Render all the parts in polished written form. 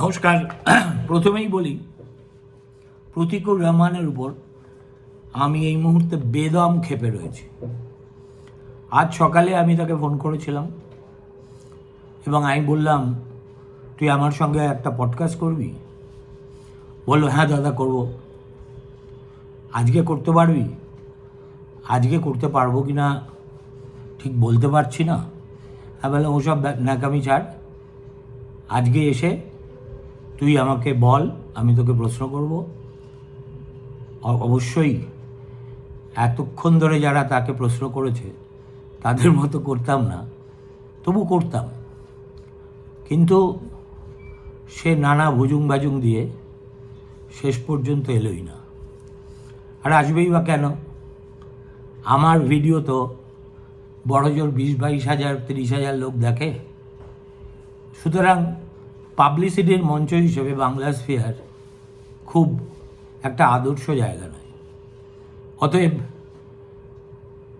নমস্কার। প্রথমেই বলি, প্রতিকুর রহমানের উপর আমি এই মুহূর্তে বেদম ক্ষেপে রয়েছি। আজ সকালে আমি তাকে ফোন করেছিলাম এবং আমি বললাম, তুই আমার সঙ্গে একটা পডকাস্ট করবি? বললো, হ্যাঁ দাদা করব। আজকে করতে পারবি? আজকে করতে পারবো কি না ঠিক বলতে পারছি না। আমি বললাম, ওসব ন্যাকামি ছাড়, আজকে এসে তুই আমাকে বল, আমি তোকে প্রশ্ন করব। অবশ্যই এতক্ষণ ধরে যারা তাকে প্রশ্ন করেছে তাদের মতো করতাম না, তবু করতাম, কিন্তু সে নানা ভুজুং বাজুং দিয়ে শেষ পর্যন্ত এলোই না। আর আসবেই বা কেন? আমার ভিডিও তো বড়জোর 20-22 হাজার 30,000 লোক দেখে, সুতরাং পাবলিসিটির মঞ্চ হিসেবে বাংলাস্ফিয়ার খুব একটা আদর্শ জায়গা নয়। অতএব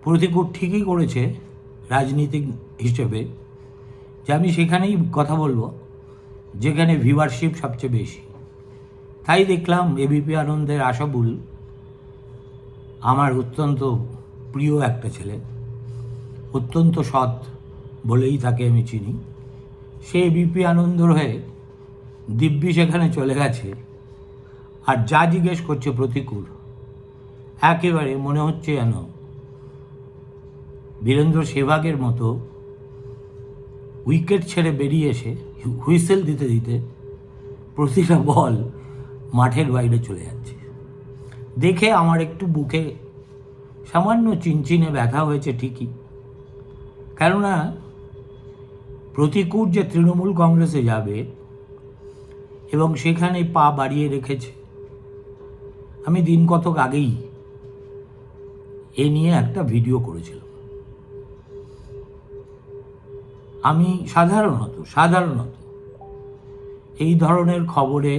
প্রতিকুর ঠিকই করেছে রাজনীতিক হিসেবে যে আমি সেখানেই কথা বলবো যেখানে ভিউয়ারশিপ সবচেয়ে বেশি। তাই দেখলাম এবিপি আনন্দের আশাবুল, আমার অত্যন্ত প্রিয় একটা ছেলে, অত্যন্ত সৎ বলেই তাকে আমি চিনি, সে এবিপি আনন্দর হয়ে দিব্যি সেখানে চলে গেছে। আর যা জিজ্ঞেস করছে প্রতিকুর, একেবারে মনে হচ্ছে যেন বীরেন্দ্র সেহবাগের মতো উইকেট ছেড়ে বেরিয়ে এসে হুইসেল দিতে দিতে প্রতিটা বল মাঠের বাইরে চলে যাচ্ছে। দেখে আমার একটু বুকে সামান্য চিনচিনে ব্যথা হয়েছে ঠিকই, কেননা প্রতিকুর যে তৃণমূল কংগ্রেসে যাবে এবং সেখানে পা বাড়িয়ে রেখেছে, আমি দিন কতক আগেই এ নিয়ে একটা ভিডিও করেছিলাম। আমি সাধারণত এই ধরনের খবরে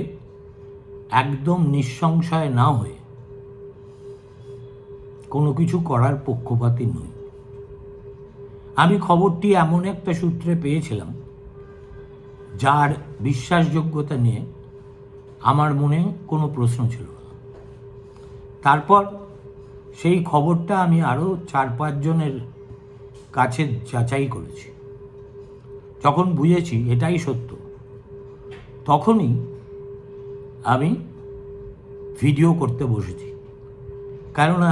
একদম নিঃসংশয় না হয়ে কোনো কিছু করার পক্ষপাতী নই। আমি খবরটি এমন একটা সূত্রে পেয়েছিলাম যার বিশ্বাসযোগ্যতা নিয়ে আমার মনে কোনো প্রশ্ন ছিল না। তারপর সেই খবরটা আমি আরও 4-5 জনের কাছে যাচাই করেছি। যখন বুঝেছি এটাই সত্য, তখনই আমি ভিডিও করতে বসেছি। কেননা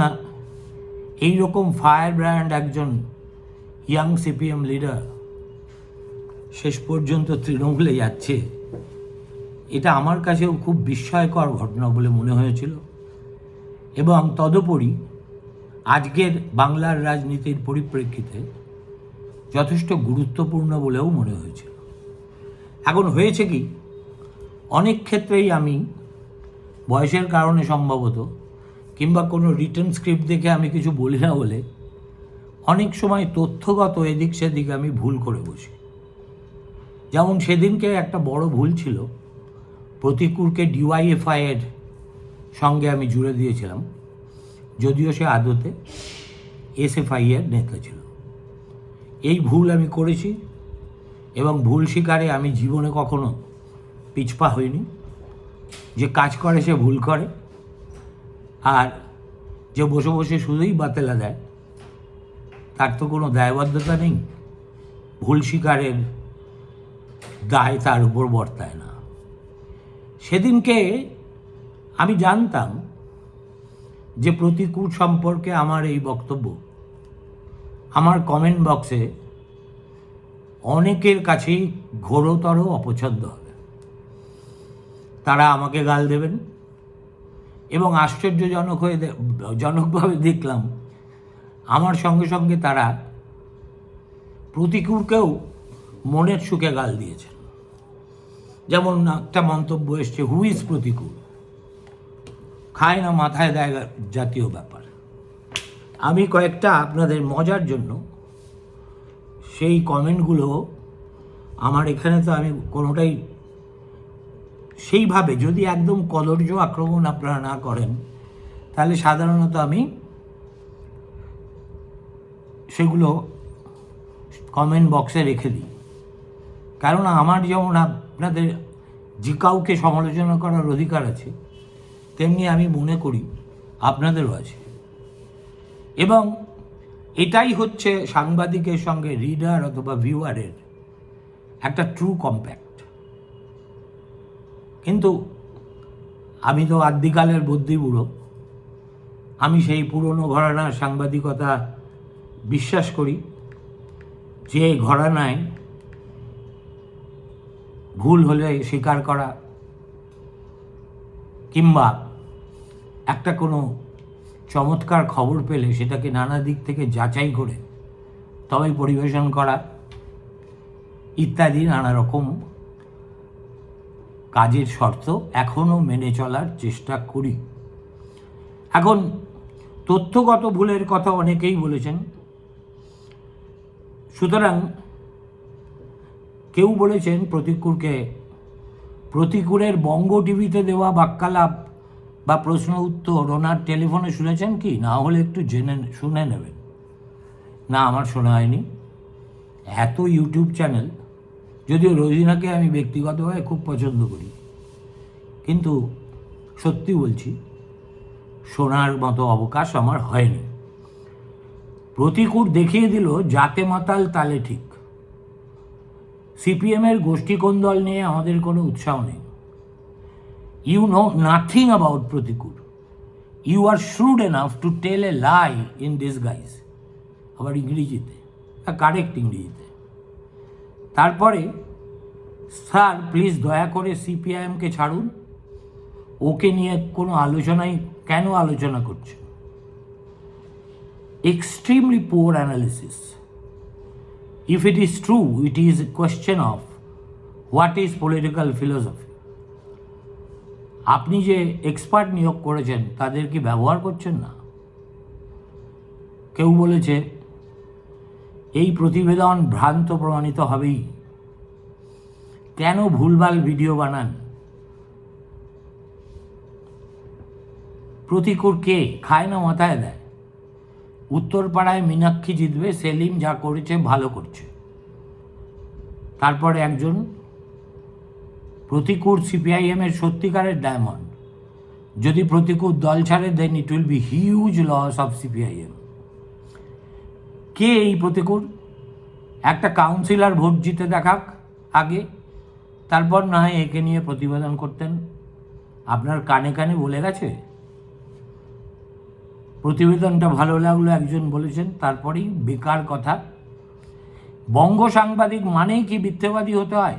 এই রকম ফায়ার ব্র্যান্ড একজন ইয়াং সিপিএম লিডার শেষ পর্যন্ত তৃণমূলে যাচ্ছে, এটা আমার কাছেও খুব বিস্ময়কর ঘটনা বলে মনে হয়েছিল এবং তদুপরি আজকের বাংলার রাজনীতির পরিপ্রেক্ষিতে যথেষ্ট গুরুত্বপূর্ণ বলেও মনে হয়েছিল। এখন হয়েছে কি, অনেক ক্ষেত্রেই আমি বয়সের কারণে সম্ভবত কিংবা কোনো রিটেন স্ক্রিপ্ট দেখে আমি কিছু বলি না বলে অনেক সময় তথ্যগত এদিক সেদিক আমি ভুল করে বসি। যেমন সেদিনকে একটা বড় ভুল ছিল, প্রতিকুরকে ডিওয়াইএফআই এর সঙ্গে আমি জুড়ে দিয়েছিলাম, যদিও সে আদতে এসএফআই এর নেতা ছিল। এই ভুল আমি করেছি এবং ভুল স্বীকারে আমি জীবনে কখনো পিছপা হইনি। যে কাজ করে সে ভুল করে, আর যে বসে বসে শুধুই বাতেলা দেয় তার তো কোনো দায়বদ্ধতা নেই, ভুল স্বীকারের দায় তার উপর বর্তায় না। সেদিনকে আমি জানতাম যে প্রতিকুর সম্পর্কে আমার এই বক্তব্য আমার কমেন্ট বক্সে অনেকের কাছেই ঘোরতর অপছন্দ হবে। তারা আমাকে গাল দেবেন এবং জনকভাবে দেখলাম আমার সঙ্গে সঙ্গে তারা প্রতিকুরকেও মনের সুখে গাল দিয়েছেন। যেমন একটা মন্তব্য এসছে, হুইজ প্রতিকুর, খায় না মাথায় দেয় জাতীয় ব্যাপার। আমি কয়েকটা আপনাদের মজার জন্য সেই কমেন্টগুলো আমার এখানে তো আমি কোনোটাই সেইভাবে, যদি একদম কদর্য আক্রমণ আপনারা না করেন তাহলে সাধারণত আমি সেগুলো কমেন্ট বক্সে রেখে দিই। কারণ আমার যেমন আপনাদের যে কাউকে সমালোচনা করার অধিকার আছে, তেমনি আমি মনে করি আপনাদেরও আছে। এবং এটাই হচ্ছে সাংবাদিকের সঙ্গে রিডার অথবা ভিউয়ারের একটা ট্রু কম্প্যাক্ট। কিন্তু আমি তো আদ্যিকালের বুদ্ধি বুড়ো, আমি সেই পুরনো ঘরানার সাংবাদিকতা বিশ্বাস করি, যে ঘরানায় ভুল হলে স্বীকার করা, কিংবা একটা কোনো চমৎকার খবর পেলে সেটাকে নানা দিক থেকে যাচাই করে তবেই পরিবেশন করা, ইত্যাদি নানা রকম কাজের শর্ত এখনও মেনে চলার চেষ্টা করি। এখন তথ্যগত ভুলের কথা অনেকেই বলেছেন, সুতরাং কেউ বলেছেন প্রতিকূরের বঙ্গ টিভিতে দেওয়া বাক্যালাপ বা প্রশ্ন উত্তর ওনার টেলিফোনে শুনেছেন কি? না হলে একটু শুনে নেবেন। না, আমার শোনা হয়নি। এত ইউটিউব চ্যানেল, যদিও রোজিনাকে আমি ব্যক্তিগতভাবে খুব পছন্দ করি, কিন্তু সত্যি বলছি শোনার মতো অবকাশ আমার হয়নি। প্রতিকূর দেখিয়ে দিল জাতে মাতাল তালে ঠিক। সিপিএমের গোষ্ঠী কোন্দল নিয়ে আমাদের কোনো উৎসাহ নেই। You know nothing about Pratikur. You are shrewd enough to tell a lie in disguise. আবার ইংরেজিতে, কারেক্ট ইংরেজিতে। তারপরে, স্যার প্লিজ দয়া করে সিপিআইএমকে ছাড়ুন, ওকে নিয়ে কোনো আলোচনাই কেন আলোচনা করছে? Extremely poor analysis. If it is true, it is a question of what is political philosophy. আপনি যে এক্সপার্ট নিয়োগ করেছেন তাদের কি ব্যবহার করছেন না? কেউ বলেছে এই প্রতিবেদন ভ্রান্ত প্রমাণিত হবেই, কেন ভুলভাল ভিডিও বানান? প্রতিকূর কে? খায় না মাথায় দেয়? উত্তরপাড়ায় মীনাক্ষী জিতবে, সেলিম যা করেছে ভালো করছে। তারপরে একজন প্রতিকূর সিপিআইএমের সত্যিকারের ডায়মন্ড। যদি প্রতিকূর দল ছাড়ে, then it will be huge loss of CPIM. কে এই প্রতিকূর? একটা কাউন্সিলর ভোট জিতে দেখাক আগে, তারপর না হয় একে নিয়ে প্রতিবেদন করতেন। আপনার কানে কানে বলে গেছে। প্রতিবেদনটা ভালো লাগলো একজন বলেছেন, তারপরেই বেকার কথা। বঙ্গ সাংবাদিক মানেই কি মিথ্যেবাদী হতে হয়?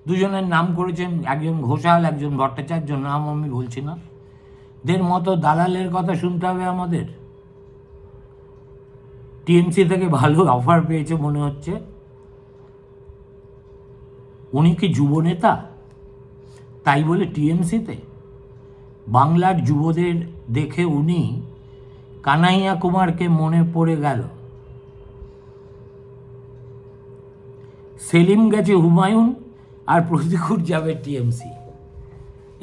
দুজনের নাম করেছেন, একজন ঘোষাল, একজন ভট্টাচার্য, নাম আমি বলছি না। দের মতো দালালের কথা শুনতে হবে আমাদের? টিএমসি থেকে ভালো অফার পেয়েছে মনে হচ্ছে। উনি কি যুব নেতা? তাই বলে টিএমসিতে? বাংলার যুবদের দেখে উনি কানাইয়া কুমারকে মনে পড়ে গেল। সেলিম গেছে হুমায়ুন, আর প্রতিকূর যাবে টিএমসি।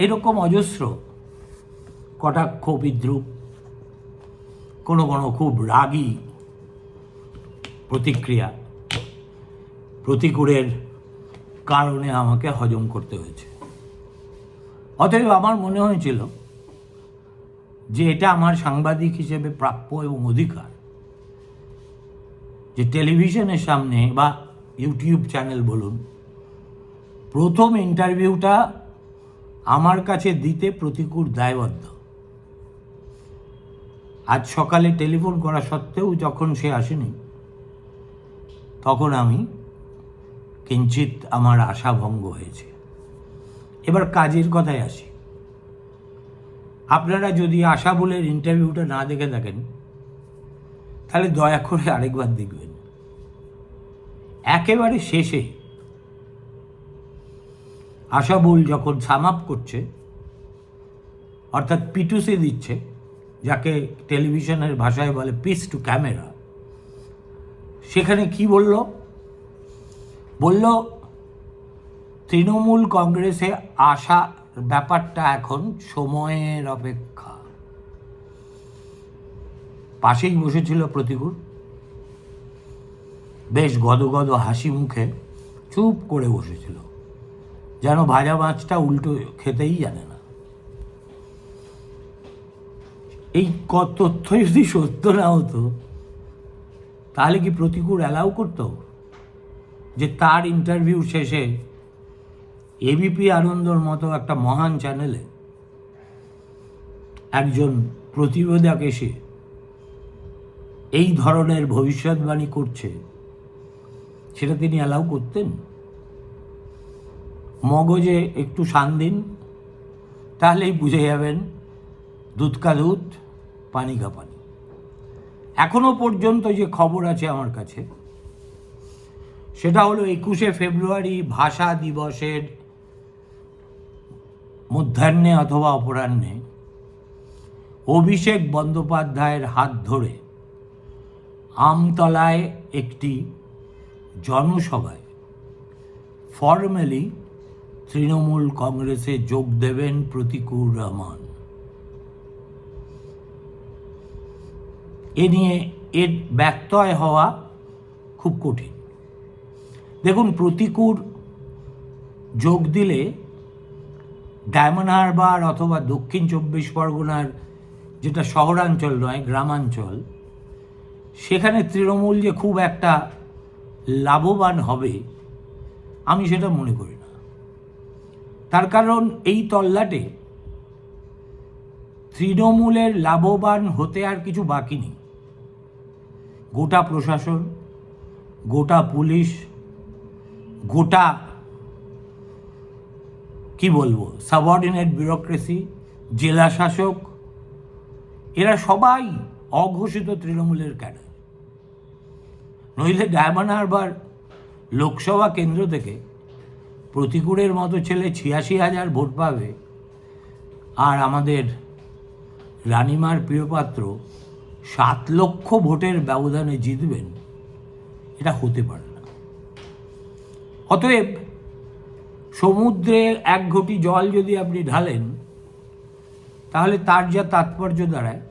এরকম অজস্র কটাক্ষ, বিদ্রুপ, কোনো কোনো খুব রাগী প্রতিক্রিয়া প্রতিকূরের কারণে আমাকে হজম করতে হয়েছে। অতএব আমার মনে হয়েছিল যে এটা আমার সাংবাদিক হিসেবে প্রাপ্য এবং অধিকার, যে টেলিভিশনের সামনে বা ইউটিউব চ্যানেল বলুন, প্রথম ইন্টারভিউটা আমার কাছে দিতে প্রতিকূর দায়বদ্ধ। আজ সকালে টেলিফোন করা সত্ত্বেও যখন সে আসেনি, তখন আমি কিঞ্চিত আমার আশা ভঙ্গ হয়েছে। এবার কাজের কথায় আসি। আপনারা যদি আশা বলের ইন্টারভিউটা না দেখে থাকেন, তাহলে দয়া করে আরেকবার দেখবেন। একেবারে শেষে আশা বল যখন সাম আপ করছে, অর্থাৎ পিটুসি দিচ্ছে, যাকে টেলিভিশনের ভাষায় বলে পিস টু ক্যামেরা, সেখানে কি বলল? তৃণমূল কংগ্রেসে আসা ব্যাপারটা এখন সময়ের অপেক্ষা। পাশেই বসেছিল প্রতিকূর, বেশ গদগদ হাসি মুখে চুপ করে বসেছিল। যেন ভাজা মাছটা উল্টো খেতেই জানে না। এই তথ্য যদি সত্য না হতো, তাহলে কি প্রতিকূল অ্যালাউ করতো যে তার ইন্টারভিউ শেষে এবিপি আনন্দর মতো একটা মহান চ্যানেলে একজন প্রতিবেদক এসে এই ধরনের ভবিষ্যৎবাণী করছে, সেটা তিনি অ্যালাউ করতেন? মগজে একটু শান দিন, তাহলেই বুঝে যাবেন দুধ কা দুধ পানি কা পানি। এখনো পর্যন্ত যে খবর আছে আমার কাছে, সেটা হলো 21শে ফেব্রুয়ারি ভাষা দিবসের মধ্যাহ্নে অথবা অপরাহ্নে অভিষেক বন্দ্যোপাধ্যায়ের হাত ধরে আমতলায় একটি জনসভায় ফর্মালি তৃণমূল কংগ্রেসে যোগ দেবেন প্রতিকুর রহমান। এ নিয়ে এর ব্যত্যয় হওয়া খুব কঠিন। দেখুন, প্রতিকুর যোগ দিলে ডায়মন্ড হারবার অথবা দক্ষিণ 24 পরগনার, যেটা শহরাঞ্চল নয় গ্রামাঞ্চল, সেখানে তৃণমূল যে খুব একটা লাভবান হবে আমি সেটা মনে করি না। তার কারণ এই তল্লাটে তৃণমূলের লাভবান হতে আর কিছু বাকি নেই। গোটা প্রশাসন, গোটা পুলিশ, গোটা কি বলবো সাবঅর্ডিনেট ব্যুরোক্রেসি, জেলা শাসক, এরা সবাই অঘোষিত তৃণমূলের ক্যাডার। নইলে ডায়মন্ড হারবার লোকসভা কেন্দ্র থেকে প্রতিকূলের মতো ছেলে 86,000 ভোট পাবে, আর আমাদের রানিমার প্রিয়পাত্র 7 লক্ষ ভোটের ব্যবধানে জিতবেন, এটা হতে পারে না। অতএব সমুদ্রে 1 ঘটি জল যদি আপনি ঢালেন, তাহলে তার যা তাৎপর্য দাঁড়ায়,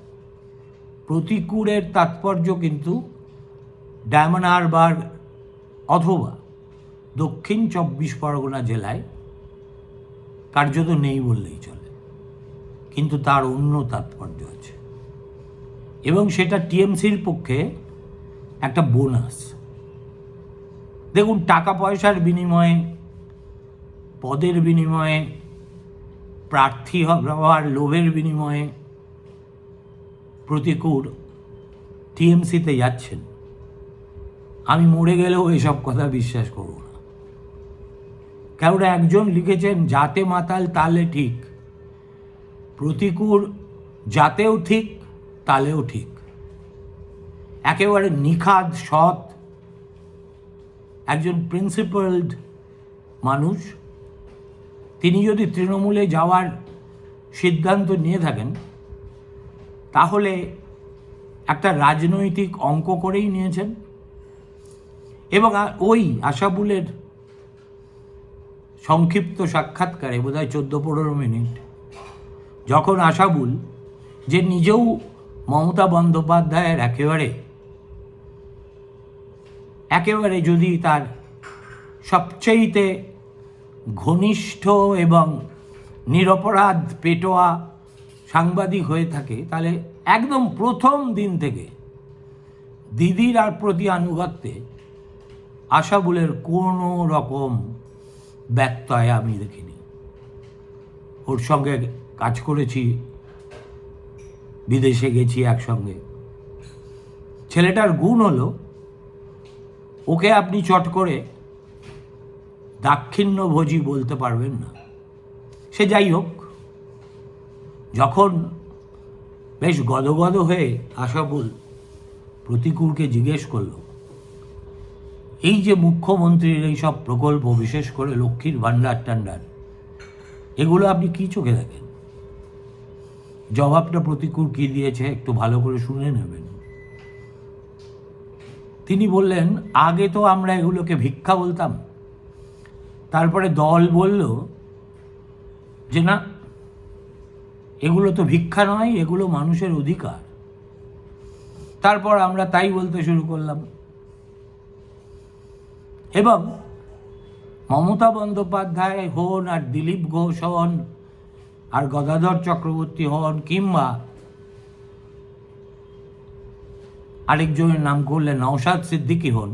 প্রতিকূলের তাৎপর্য কিন্তু ডায়মন্ড হারবার অথবা দক্ষিণ 24 পরগনা জেলায় কার্যত নেই বললেই চলে, কিন্তু তার অন্য তাৎপর্য আছে, এবং সেটা টিএমসির পক্ষে একটা বোনাস। দেখুন, টাকা পয়সার বিনিময়ে, পদের বিনিময়ে, প্রার্থী হওয়ার লোভের বিনিময়ে প্রতিকূল টিএমসিতে যাচ্ছেন। আমি মরে গেলেও এসব কথা বিশ্বাস করব না। কেন একজন লিখেছেন, যাতে মাতাল তালে ঠিক। প্রতিকূল যাতেও ঠিক, তালেও ঠিক। একেবারে নিখাদ সৎ একজন প্রিন্সিপালড মানুষ। তিনি যদি তৃণমূলে যাওয়ার সিদ্ধান্ত নিয়ে থাকেন, তাহলে একটা রাজনৈতিক অঙ্ক করেই নিয়েছেন। এবং ওই আশাবুলের সংক্ষিপ্ত সাক্ষাৎকারে, বোধহয় 14-15 মিনিট, যখন আশাবুল, যে নিজেও মমতা বন্দ্যোপাধ্যায়ের একেবারে যদি তার সবচেয়ে ঘনিষ্ঠ এবং নিরপরাধ পেটোয়া সাংবাদিক হয়ে থাকে, তাহলে একদম প্রথম দিন থেকে দিদির আর প্রতি আনুগত্যে আশাবুলের কোনো রকম ব্যত্যয় আমি দেখিনি। ওর সঙ্গে কাজ করেছি, বিদেশে গেছি একসঙ্গে। ছেলেটার গুণ হলো, ওকে আপনি চট করে দাক্ষিণ্যভোজী বলতে পারবেন না। সে যাই হোক, যখন বেশ গদগদ হয়ে আশাবুল প্রতিকূলকে জিজ্ঞেস করল, এই যে মুখ্যমন্ত্রীর এই সব প্রকল্প, বিশেষ করে লক্ষ্মীর ভাণ্ডার টান্ডার, এগুলো আপনি কি চোখে দেখেন? জবাবটা প্রতিকূল কি দিয়েছে একটু ভালো করে শুনে নেবেন। তিনি বললেন, আগে তো আমরা এগুলোকে ভিক্ষা বলতাম, তারপরে দল বলল যে না, এগুলো তো ভিক্ষা নয়, এগুলো মানুষের অধিকার। তারপর আমরা তাই বলতে শুরু করলাম। এবং মমতা বন্দ্যোপাধ্যায় হন আর দিলীপ ঘোষ হন আর গদাধর চক্রবর্তী হন কিংবা আরেকজনের নাম করলে নওশাদ সিদ্দিকী হন,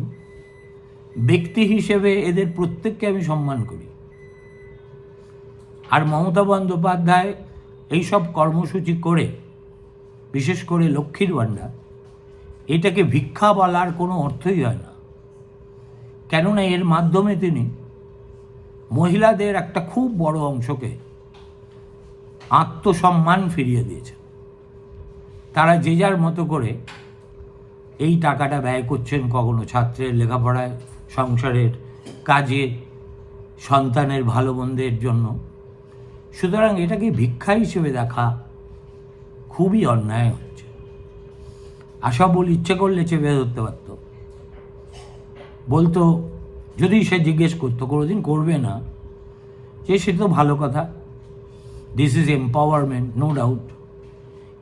ব্যক্তি হিসেবে এদের প্রত্যেককে আমি সম্মান করি। আর মমতা বন্দ্যোপাধ্যায় এইসব কর্মসূচি করে, বিশেষ করে লক্ষ্মীর ভাণ্ডার, এটাকে ভিক্ষা বলার কোনো অর্থই হয় না। কেননা এর মাধ্যমে তিনি মহিলাদের একটা খুব বড় অংশকে আত্মসম্মান ফিরিয়ে দিয়েছেন। তারা যে যার মতো করে এই টাকাটা ব্যয় করছেন, কখনো ছাত্রের লেখাপড়ায়, সংসারের কাজে, সন্তানের ভালো মন্দের জন্য। সুতরাং এটাকে ভিক্ষা হিসেবে দেখা খুবই অন্যায় হচ্ছে। আশা বল ইচ্ছে করলে চেপে ধরতে পারত, বলতো, যদি সে জিজ্ঞেস করতো, কোনোদিন করবে না, যে সে তো ভালো কথা, this is empowerment, no doubt.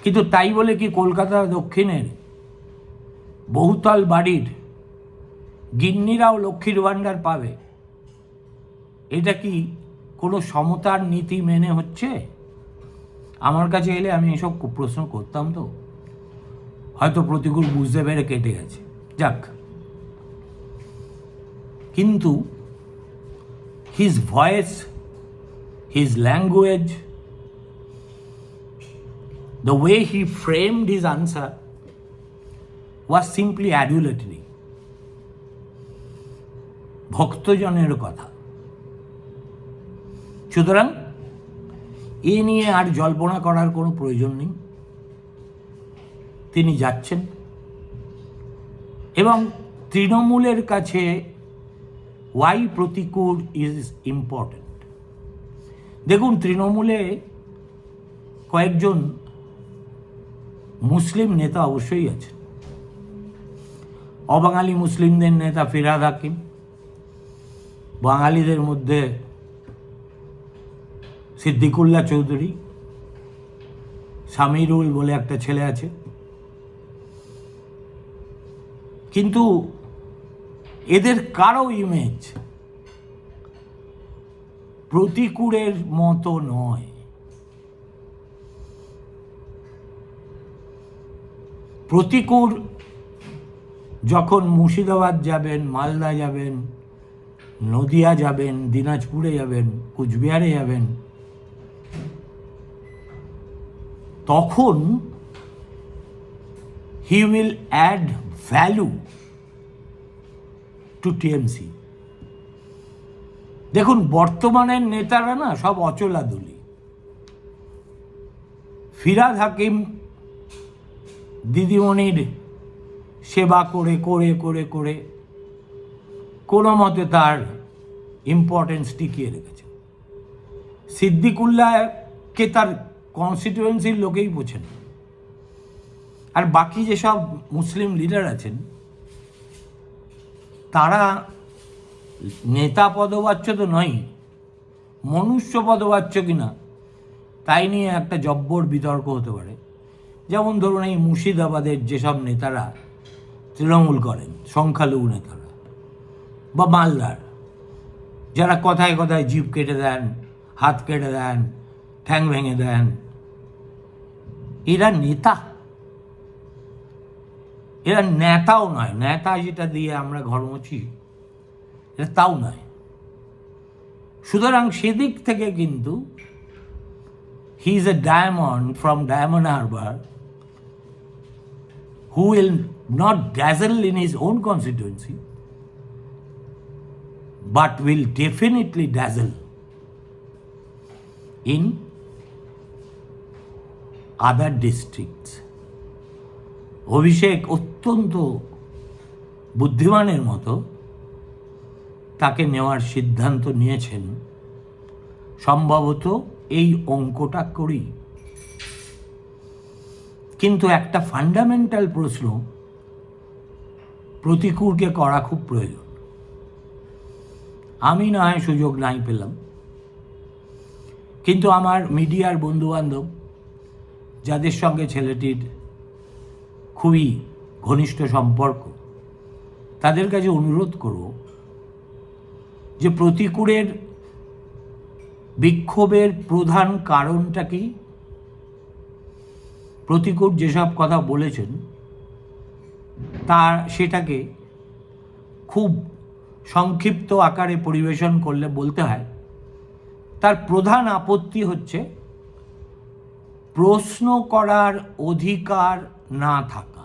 কিন্তু তাই বলে কি কলকাতা দক্ষিণের বহুতল বাড়ির গিন্নিরাও লক্ষ্মীর ভাণ্ডার পাবে? এটা কি কোনো সমতার নীতি মেনে হচ্ছে? আমার কাছে এলে আমি এসব প্রশ্ন করতাম, তো হয়তো প্রতিকূল বুঝতে পেরে কেটে গেছে, যাক। কিন্তু his voice, his language, the way he framed his answer was simply adulatory. ভক্তজনের কথা। সুতরাং এ নিয়ে আর জল্পনা করার কোনো প্রয়োজন নেই। তিনি যাচ্ছেন এবং তৃণমূলের কাছে ওয়াই প্রতিকূল ইজ ইম্পর্টেন্ট। দেখুন, তৃণমূলে কয়েকজন মুসলিম নেতা অবশ্যই আছেন। অবাঙালি মুসলিমদের নেতা ফিরহাদ হাকিম, বাঙালিদের মধ্যে সিদ্দিকুল্লাহ চৌধুরী, সামিরুল বলে একটা ছেলে আছে। কিন্তু এদের কারো ইমেজ প্রতিকূলের মতো নয়। প্রতিকূল যখন মুর্শিদাবাদ যাবেন, মালদা যাবেন, নদিয়া যাবেন, দিনাজপুরে যাবেন, কুচবিহারে যাবেন, তখন he will add value to TMC. দেখুন, বর্তমানের নেতারা না সব অচলাদুলি। ফিরহাদ হাকিম দিদিমণির সেবা করে করে করে করে কোনো মতে তার ইম্পর্টেন্স টিকিয়ে রেখেছে। সিদ্দিকুল্লাহকে তার কনস্টিটিউয়েন্সির লোকেই বোঝেন। আর বাকি যেসব মুসলিম লিডার আছেন, তারা নেতা পদবাচ্য তো নয়, মনুষ্য পদবাচ্য কিনা তাই নিয়ে একটা জব্বর বিতর্ক হতে পারে। যেমন ধরুন, এই মুর্শিদাবাদের যেসব নেতারা তৃণমূল করেন, সংখ্যালঘু নেতারা, বা মালদার যারা কথায় কথায় জিভ কেটে দেন, হাত কেটে দেন, ঠ্যাং ভেঙে দেন, এরা নেতা? এরা নেতাও নয়। নেতা যেটা দিয়ে আমরা ঘর মুছি, এটা তাও নয়। সুতরাং সেদিক থেকে কিন্তু he is a diamond from diamond Harbour who will not dazzle in his own constituency, but will definitely dazzle in other districts. অভিষেক অত্যন্ত বুদ্ধিমানের মতো তাকে নেওয়ার সিদ্ধান্ত নিয়েছেন, সম্ভবত এই অঙ্কটা করি। কিন্তু একটা ফান্ডামেন্টাল প্রশ্ন প্রতিকূলকে করা খুব প্রয়োজন। আমি না হয় সুযোগ নাই পেলাম, কিন্তু আমার মিডিয়ার বন্ধুবান্ধব যাদের সঙ্গে ছেলেটির খুবই ঘনিষ্ঠ সম্পর্ক, তাদের কাছে অনুরোধ করব যে প্রতিকূলের বিক্ষোভের প্রধান কারণটা কি? প্রতিকূল যেসব কথা বলেছেন সেটাকে খুব সংক্ষিপ্ত আকারে পরিবেশন করলে বলতে হয় তার প্রধান আপত্তি হচ্ছে প্রশ্ন করার অধিকার না থাকা,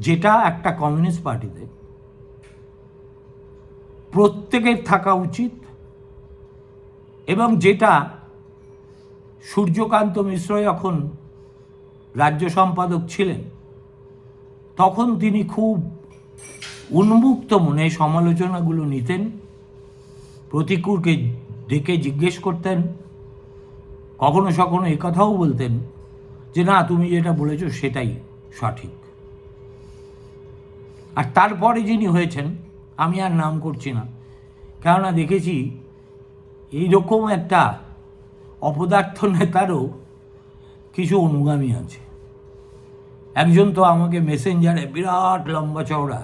যেটা একটা কমিউনিস্ট পার্টিতে প্রত্যেকের থাকা উচিত, এবং যেটা সূর্যকান্ত মিশ্র যখন রাজ্য সম্পাদক ছিলেন তখন তিনি খুব উন্মুক্ত মনে সমালোচনাগুলো নিতেন, প্রতিকূলকে ডেকে জিজ্ঞেস করতেন, কখনো সখনো এই কথাও বলতেন যে না, তুমি যেটা বলেছো সেটাই সঠিক। আর তারপরে যিনি হয়েছেন, আমি আর নাম করছি না, কেননা দেখেছি এইরকম একটা অপদার্থ নেতারও কিছু অনুগামী আছে। একজন তো আমাকে মেসেঞ্জারে বিরাট লম্বা চওড়া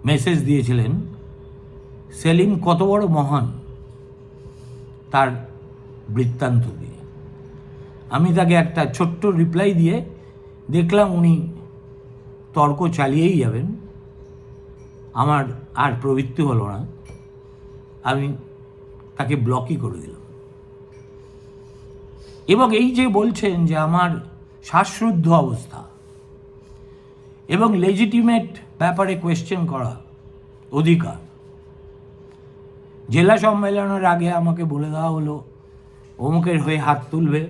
মেসেজ দিয়েছিলেন, সেলিম কত বড় মহান, তার বৃত্তান্ত দিয়ে। আমি তাকে একটা ছোট্ট রিপ্লাই দিয়ে দেখলাম উনি তর্ক চালিয়েই যাবেন, আমার আর প্রবৃত্তি হলো না, আমি তাকে ব্লকই করে দিলাম। এবং এই যে বলছেন যে আমার শ্বাসরুদ্ধ অবস্থা এবং লেজিটিমেট ব্যাপারে কোয়েশ্চেন করা অধিকার, জেলা সম্মেলনের আগে আমাকে বলে দেওয়া হলো অমুকের হয়ে হাত তুলবে,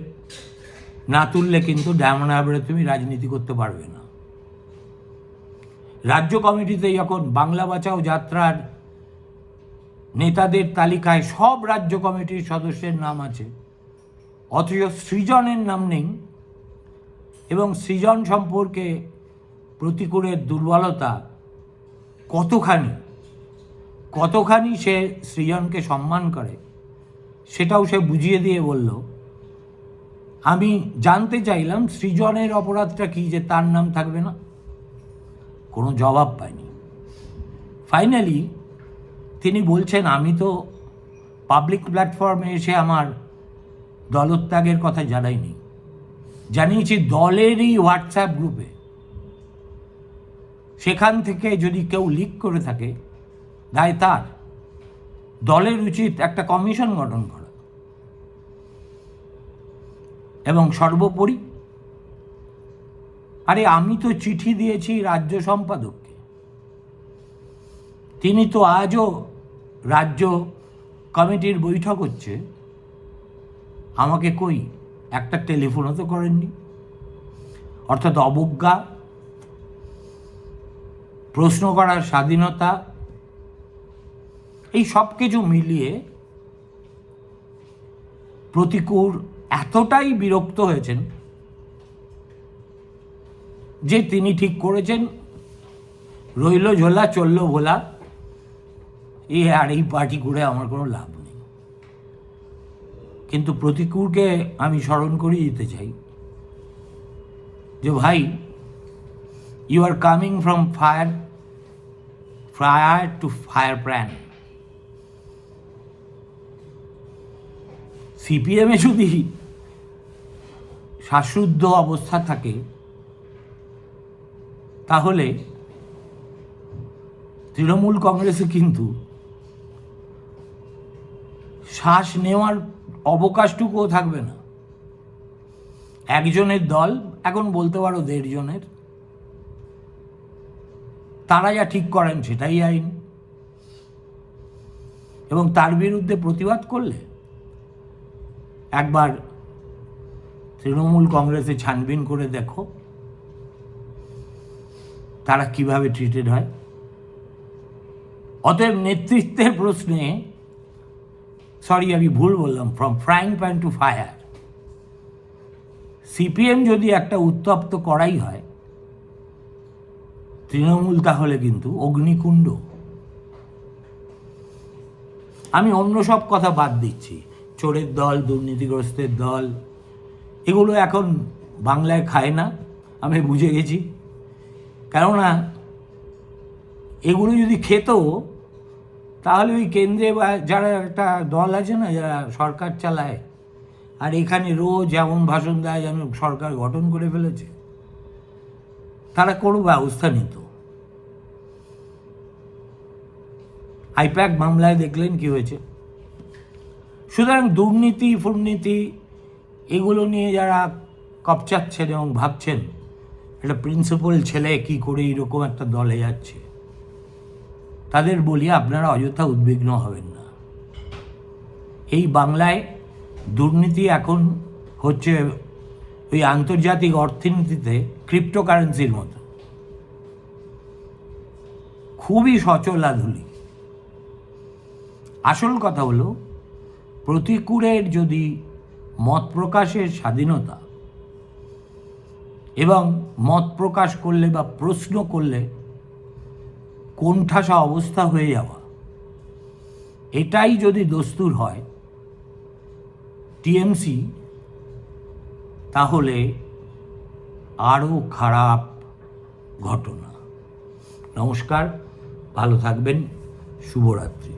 না তুললে কিন্তু ডায়মন্ড হারবারে তুমি রাজনীতি করতে পারবে না। রাজ্য কমিটিতে যখন বাংলা বাঁচাও যাত্রার নেতাদের তালিকায় সব রাজ্য কমিটির সদস্যের নাম আছে, অথচ সৃজনের নাম নেই, এবং সৃজন সম্পর্কে প্রতিকূলের দুর্বলতা কতখানি সে সৃজনকে সম্মান করে সেটাও সে বুঝিয়ে দিয়ে বলল। আমি জানতে চাইলাম সৃজনের অপরাধটা কি যে তার নাম থাকবে না, কোনো জবাব পাইনি। ফাইনালি তিনি বলছেন আমি তো পাবলিক প্ল্যাটফর্মে এসে আমার দলত্যাগের কথা জানাইনি, জানিয়েছি দলেরই হোয়াটসঅ্যাপ গ্রুপে, সেখান থেকে যদি কেউ লিক করে থাকে দায় তার, দলের উচিত একটা কমিশন গঠন করা। এবং সর্বোপরি আরে আমি তো চিঠি দিয়েছি রাজ্য সম্পাদককে, তিনি তো আজও রাজ্য কমিটির বৈঠক হচ্ছে, আমাকে কই একটা টেলিফোনও তো করেননি। অর্থাৎ অবজ্ঞা, প্রশ্ন করার স্বাধীনতা, এই সব কিছু মিলিয়ে প্রতিকূল এতটাই বিরক্ত হয়েছেন যে তিনি ঠিক করেছেন রইল ঝোলা চলল ভোলা, এই পার্টি করে আমার কোনো লাভ নেই। কিন্তু প্রতিকূলকে আমি স্মরণ করিয়ে দিতে চাই যে ভাই, you are coming from fire to fire pan. সিপিএমে যদি শ্বাসরুদ্ধ অবস্থা থাকে তাহলে তৃণমূল কংগ্রেসে কিন্তু শ্বাস নেওয়ার অবকাশটুকুও থাকবে না। একজনের দল, এখন বলতে পারো 1.5 জনের, তারা যা ঠিক করেন সেটাই আইন, এবং তার বিরুদ্ধে প্রতিবাদ করলে একবার তৃণমূল কংগ্রেসে ছানবিন করে দেখো তারা কিভাবে ট্রিটেড হয়। অতএব নেতৃত্বের প্রশ্নে, আমি ভুল বললাম, from frying pan to fire, CPM যদি একটা উত্তপ্ত করাই হয়, তৃণমূল তাহলে কিন্তু অগ্নিকুণ্ড। আমি অন্য সব কথা বাদ দিচ্ছি, চোরের দল, দুর্নীতিগ্রস্তের দল, এগুলো এখন বাংলায় খায় না, আমি বুঝে গেছি। কেননা এগুলো যদি খেত তাহলে ওই কেন্দ্রে বা যারা একটা দল আছে না, যারা সরকার চালায় আর এখানে রোজ এমন ভাষণ দেয় যেন সরকার গঠন করে ফেলেছে, তারা কোনো ব্যবস্থা নিত। আইপ্যাক মামলায় দেখলেন কি হয়েছে। সুতরাং দুর্নীতি ফুর্নীতি এগুলো নিয়ে যারা কপচাচ্ছেন এবং ভাবছেন একটা প্রিন্সিপাল ছেলে কি করে এরকম একটা দলে যাচ্ছে, তাদের বলি আপনারা অযথা উদ্বিগ্ন হবেন না। এই বাংলায় দুর্নীতি এখন হচ্ছে ওই আন্তর্জাতিক অর্থনীতিতে ক্রিপ্টোকারেন্সির মতো, খুবই সচলাধুলি। আসল কথা হলো প্রতিকূলের যদি মত প্রকাশের স্বাধীনতা এবং মত প্রকাশ করলে বা প্রশ্ন করলে কোণঠাসা অবস্থা হয়ে যাওয়া, এটাই যদি দস্তুর হয় টিএমসি, তাহলে আরও খারাপ ঘটনা। নমস্কার, ভালো থাকবেন, শুভরাত্রি।